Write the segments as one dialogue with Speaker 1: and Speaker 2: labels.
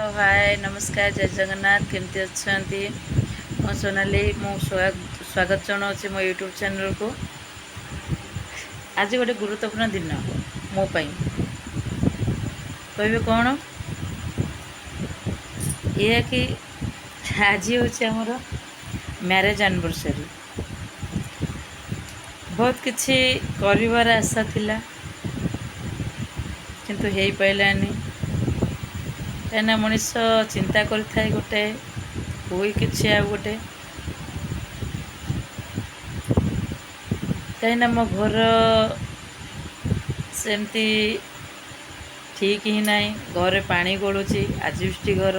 Speaker 1: हाय नमस्कार जय जगन्नाथ केमती अच्छी मो सोनाली मो स्वागत जनाऊँ मो यूट्यूब चैनल को। आज गोटे गुरुत्वपूर्ण दिन मो पाई कहबे कौन ये कि आज हूँ आमर मैरेज एनिवर्सरी। बहुत किछि करिवार आशा थिला किंतु हेई पाइलानी कहीं मनीष चिंता करें गोटे हुई कि आ गोटे कहीं मो घर सेमती ठीक ही ना घरे पानी गलुची आजबेस्ट घर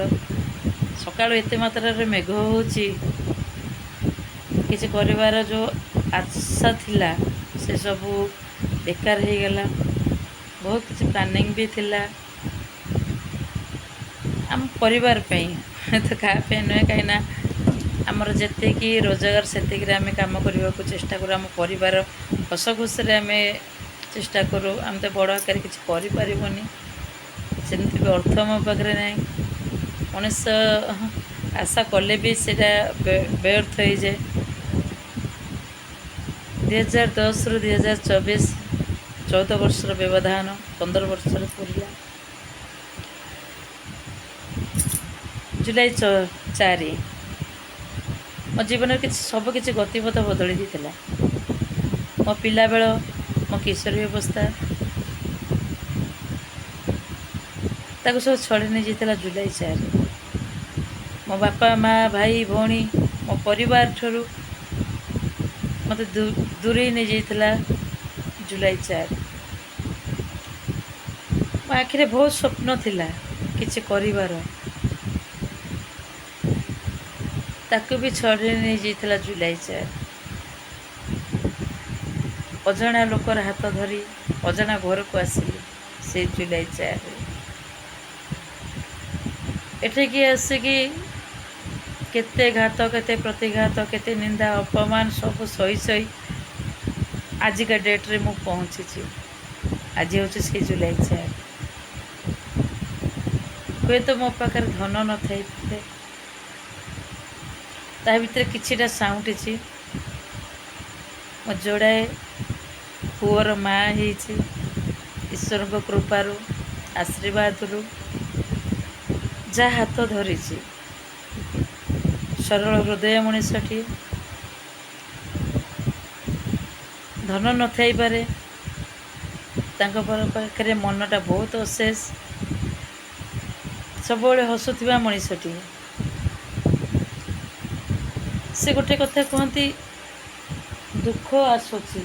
Speaker 1: सकाळु एते मात्रा मेघ होची किसी करिवार जो आशा थिला से सब बेकार हो गला। बहुत किसी प्लानिंग भी थिला आम परिवार तो क्या नुहे कहीं आमर जी रोजगार से आम कम करने को चेष्टा करूँ। आम परिवार हस खुशी आम चेष्टा करूँ। आम तो बड़ आकार किसी करनी सेमती भी अर्थ मो पाखे ना मनीष आशा कले भी सेटा व्यर्थ हो जाए। 2010 रु 2024 14 वर्षर व्यवधान 15 वर्षर पूरा जुलाई 4 मो जीवन कि सबकि गतिपथ बदली देता। मो पिला बेल मो किशोरी अवस्था ताको सब छड़ी नहीं जाता। जुलाई 4 मो बापा माँ भाई भौणी मो परिवार ठरू मत दूरे नहीं जाता। जुलाई 4 मो आखिरे बहुत स्वप्न थिला किछि करिवार ताकू भी छड़ी नहीं जाता। जुलाई 4 अजाणा लोकर हाथ धरी अजाणा घर को आसिली से जुलाई 4 एठिकी आसिकी केते घात केते प्रतिघात केते निंदा अपमान सब सही सही आजिका डेट रे मु पहुँची। आज हूँ से जुलाई 4 हुए तो मो पाखे धन न थाई ता भितर किछिटा साउंटी मो जोड़ाए पुअर माँ होती ईश्वर कृपारू आशीर्वाद रु जा हाथ धरी सरल हृदय मनीषटी धन न थाई पारे पाखे मनटा बहुत अशेष सब हसुवा मनीषटी से गोटे कथा कहती दुख आसूची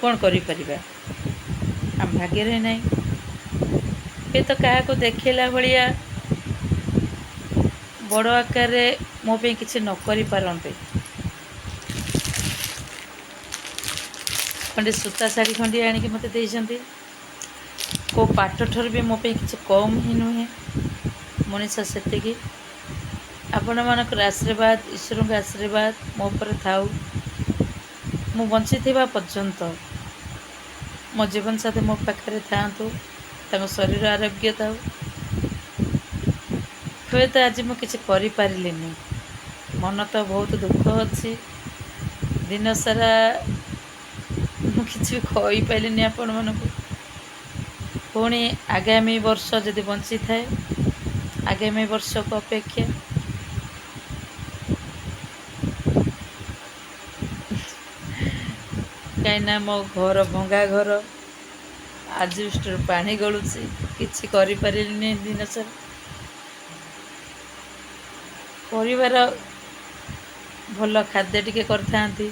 Speaker 1: कौन करिपरिबा आम भाग्य ना ये तो क्या को देखला भाया बड़ आकार मो पे किसी न करि पारंते। खंडे सूता शाढ़ी खंडे आनिक मत देइछंती को पाठ ठर भी मो पे किसी कम ही नुहे मनीष से आपण मानकर आशीर्वाद ईश्वर का आशीर्वाद मो पर थाउ मु बंची थिबा पर्यंत मो जीवन साथी मो पाखे था शरीर आरोग्य थाउ हुए तो आज मु किसी करि मन तो बहुत दुख अच्छी दिन सारा मु किसी भी कहि पाइलिनी आपण मानकु। पुणी आगामी वर्ष जदि बंची थाए आगामी वर्ष को अपेक्षा कहीं मो घर भंगा घर आजबेस्ट पानी गलुची किसी करिपारिनी दिन सारा परिवार भल खाद्य टिके करथांती